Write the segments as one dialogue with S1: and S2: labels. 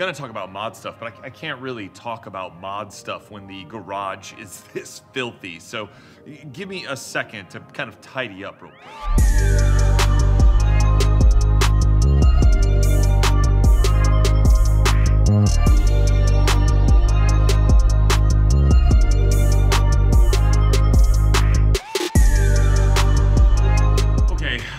S1: gonna talk about mod stuff, but I can't really talk about mod stuff when the garage is this filthy. So give me a second to kind of tidy up real quick.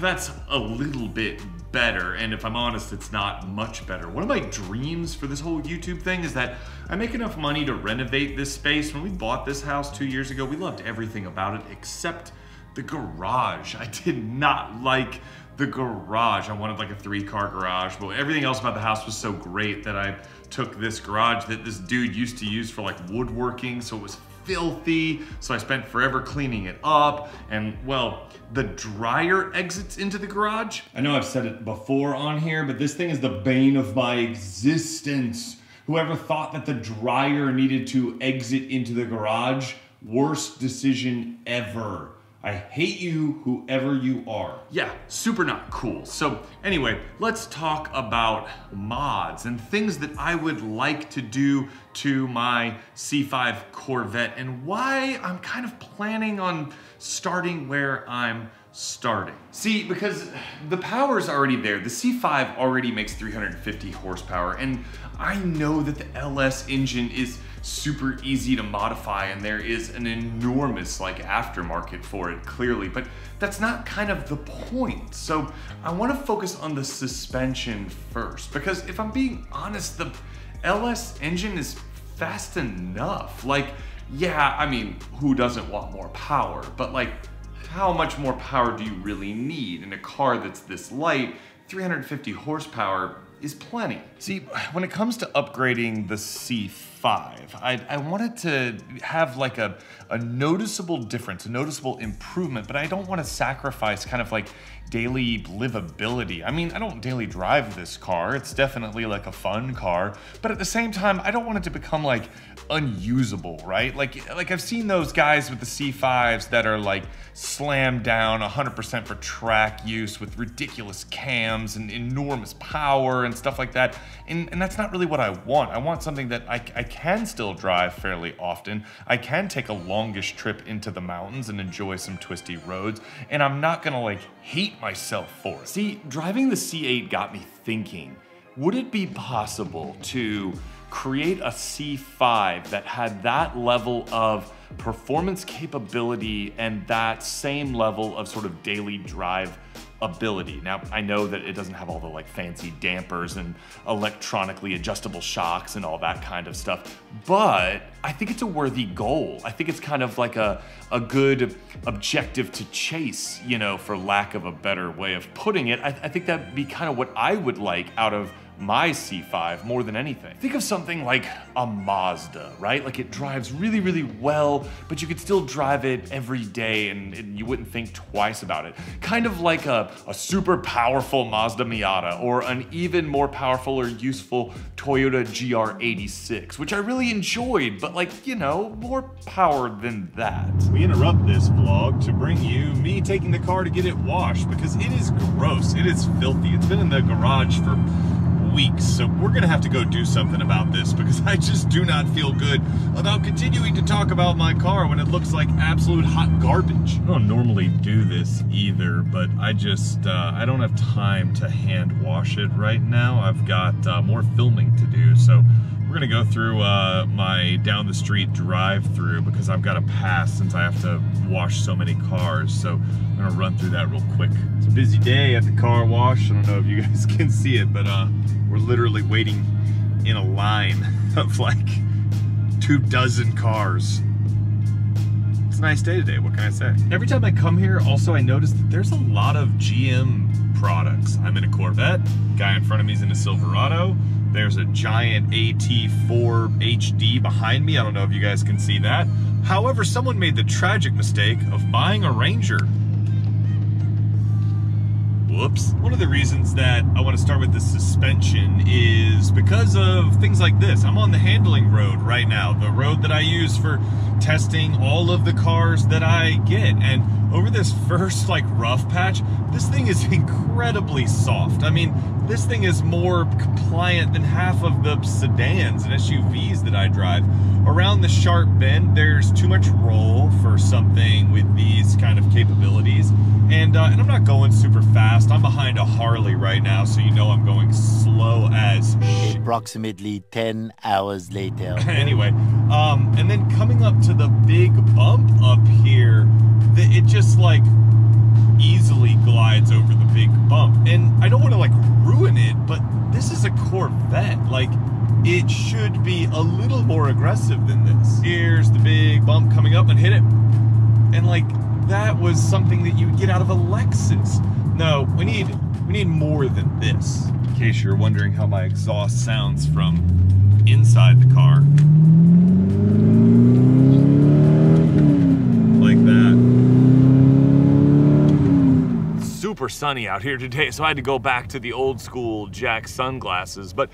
S1: That's a little bit better, and if I'm honest, it's not much better. One of my dreams for this whole YouTube thing is that I make enough money to renovate this space. When we bought this house 2 years ago, we loved everything about it except the garage. I did not like the garage. I wanted like a 3-car garage, but everything else about the house was so great that I took this garage that this dude used to use for like woodworking, so it was filthy, so I spent forever cleaning it up, and well, the dryer exits into the garage. I know I've said it before on here, but this thing is the bane of my existence. Whoever thought that the dryer needed to exit into the garage, worst decision ever. I hate you, whoever you are. Yeah, super not cool. So anyway, let's talk about mods and things that I would like to do to my C5 Corvette and why I'm kind of planning on starting where I'm starting. See, because the power's already there. The C5 already makes 350 horsepower, and I know that the LS engine is super easy to modify, and there is an enormous like aftermarket for it, clearly, but that's not kind of the point. So I want to focus on the suspension first, because if I'm being honest, the LS engine is fast enough. Like, yeah, I mean, who doesn't want more power? But like, how much more power do you really need in a car that's this light? 350 horsepower is plenty. See, when it comes to upgrading the C5, I wanted to have like a noticeable difference, a noticeable improvement, but I don't want to sacrifice kind of like daily livability. I mean, I don't daily drive this car. It's definitely like a fun car, but at the same time, I don't want it to become like unusable, right? Like I've seen those guys with the C5s that are like slammed down 100% for track use with ridiculous cams and enormous power and stuff like that. And that's not really what I want. I want something that I can still drive fairly often. I can take a longish trip into the mountains and enjoy some twisty roads, and I'm not gonna like hate myself for it. See, driving the C8 got me thinking, would it be possible to create a C5 that had that level of performance capability and that same level of sort of daily drive ability? Now, I know that it doesn't have all the like fancy dampers and electronically adjustable shocks and all that kind of stuff, but I think it's a worthy goal. I think it's kind of like a good objective to chase, you know, for lack of a better way of putting it. I think that'd be kind of what I would like out of my C5 more than anything. Think of something like a Mazda, right? Like it drives really, really well, but you could still drive it every day and you wouldn't think twice about it. Kind of like a super powerful Mazda Miata or an even more powerful or useful Toyota GR86, which I really enjoyed, but like, you know, more power than that. We interrupt this vlog to bring you me taking the car to get it washed because it is gross, it is filthy. It's been in the garage for weeks, so we're gonna have to go do something about this because I just do not feel good about continuing to talk about my car when it looks like absolute hot garbage. I don't normally do this either, but I don't have time to hand wash it right now. I've got more filming to do, so we're gonna go through my down the street drive-through because I've got to pass since I have to wash so many cars, so I'm gonna run through that real quick. It's a busy day at the car wash. I don't know if you guys can see it, but we're literally waiting in a line of like 24 cars. It's a nice day today, what can I say? Every time I come here, also I notice that there's a lot of GM products. I'm in a Corvette, guy in front of me is in a Silverado. There's a giant AT4 HD behind me. I don't know if you guys can see that. However, someone made the tragic mistake of buying a Ranger. Whoops. One of the reasons that I want to start with the suspension is because of things like this. I'm on the handling road right now, the road that I use for testing all of the cars that I get. And over this first like rough patch, this thing is incredibly soft. I mean, this thing is more compliant than half of the sedans and SUVs that I drive. Around the sharp bend, there's too much roll for something with these kind of capabilities. And I'm not going super fast. I'm behind a Harley right now, so you know I'm going slow as shit.
S2: Approximately 10 hours later.
S1: Anyway, and then coming up to the big bump up here, it just like easily glides over the big bump. And I don't want to like ruin it, but this is a Corvette. Like, it should be a little more aggressive than this. Here's the big bump coming up and hit it. And like, that was something that you would get out of a Lexus. No, we need more than this. In case you're wondering how my exhaust sounds from inside the car. Like that. Super sunny out here today, so I had to go back to the old school Jack sunglasses. But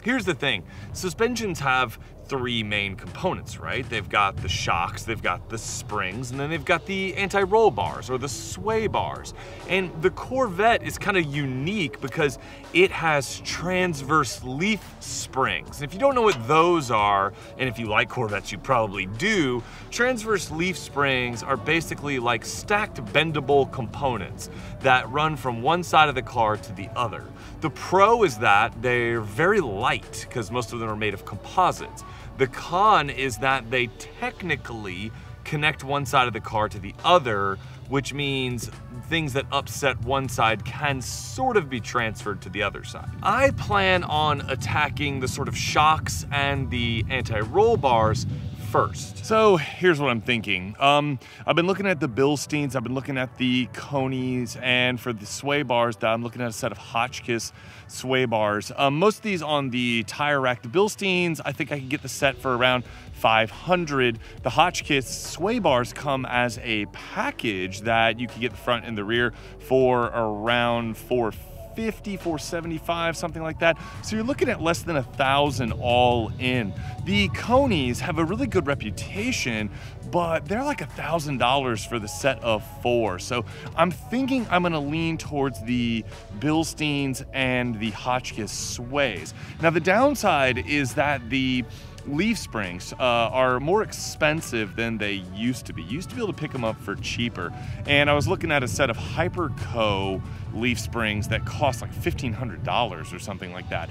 S1: here's the thing, suspensions have three main components, right? They've got the shocks, they've got the springs, and then they've got the anti-roll bars or the sway bars. And the Corvette is kind of unique because it has transverse leaf springs. And if you don't know what those are, and if you like Corvettes, you probably do, transverse leaf springs are basically like stacked bendable components that run from one side of the car to the other. The pro is that they're very light because most of them are made of composites. The con is that they technically connect one side of the car to the other, which means things that upset one side can sort of be transferred to the other side. I plan on attacking the sort of shocks and the anti-roll bars first. So here's what I'm thinking. I've been looking at the Bilsteins, I've been looking at the Conies, and for the sway bars, I'm looking at a set of Hotchkis sway bars. Most of these on the tire rack. The Bilsteins, I think I can get the set for around $500. The Hotchkis sway bars come as a package that you can get the front and the rear for around $450, $475, something like that. So you're looking at less than $1,000 all in. The Conies have a really good reputation, but they're like $1,000 for the set of 4. So I'm thinking I'm gonna lean towards the Bilsteins and the Hotchkis sways. Now the downside is that the leaf springs are more expensive than they used to be. You used to be able to pick them up for cheaper. And I was looking at a set of Hyperco leaf springs that cost like $1,500 or something like that.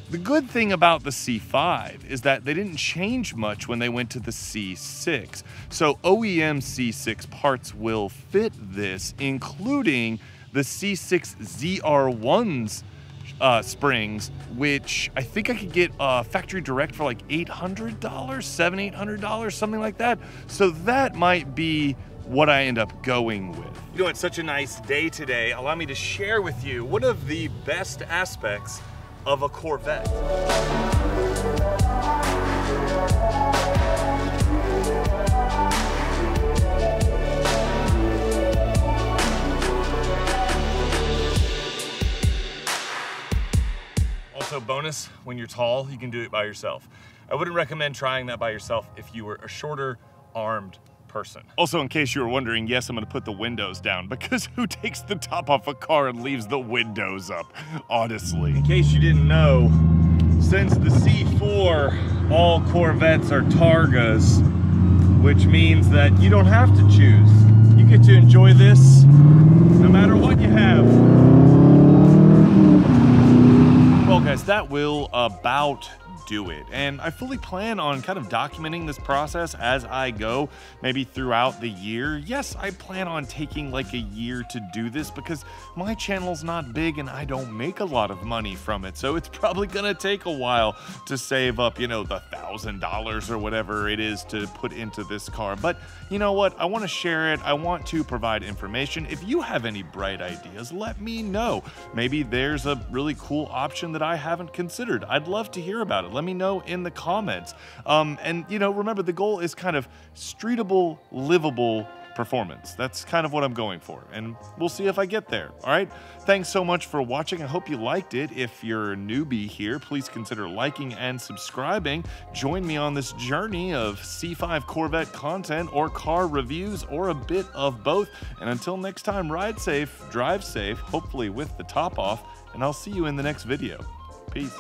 S1: The good thing about the C5 is that they didn't change much when they went to the C6. So OEM C6 parts will fit this, including the C6 ZR1's springs, which I think I could get factory direct for like $800, $700-800, something like that. So that might be what I end up going with. You know, it's such a nice day today. Allow me to share with you one of the best aspects of a Corvette. Also, bonus, when you're tall, you can do it by yourself. I wouldn't recommend trying that by yourself if you were a shorter, armed person. Also, in case you were wondering, yes, I'm gonna put the windows down because who takes the top off a car and leaves the windows up, honestly? In case you didn't know, since the C4, all Corvettes are Targas, which means that you don't have to choose. You get to enjoy this no matter what you have. Well guys, that will about do it. And I fully plan on kind of documenting this process as I go, maybe throughout the year. Yes, I plan on taking like a year to do this because my channel's not big and I don't make a lot of money from it. So it's probably gonna take a while to save up, you know, the $1,000 or whatever it is to put into this car. But you know what? I want to share it. I want to provide information. If you have any bright ideas, let me know. Maybe there's a really cool option that I haven't considered. I'd love to hear about it. Let me know in the comments. And you know, remember the goal is kind of streetable, livable performance. That's kind of what I'm going for, and we'll see if I get there. All right, thanks so much for watching. I hope you liked it. If you're a newbie here, please consider liking and subscribing. Join me on this journey of C5 Corvette content or car reviews or a bit of both. And until next time, ride safe, drive safe, hopefully with the top off, and I'll see you in the next video. Peace.